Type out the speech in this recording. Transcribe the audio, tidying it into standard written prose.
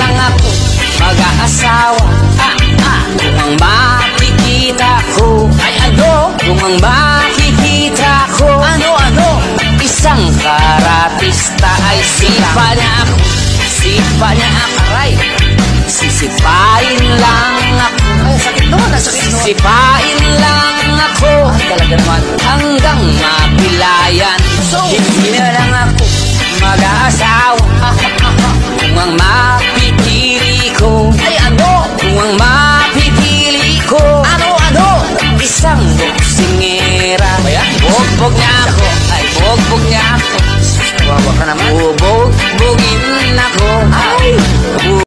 lang ako mag-aasawa. Kung ang makikita ko ay ano? Kung ang makikita ko ano? Isang karatista ay sipa niya ako. Sipa niya ako. Aray, sisipain lang ako. Ay, sakit doon, sakit doon. Sisipain lang ako. Ay, talaga naman. Hanggang mapilayan. So, hindi na lang ako mag-aasawa. Kung ang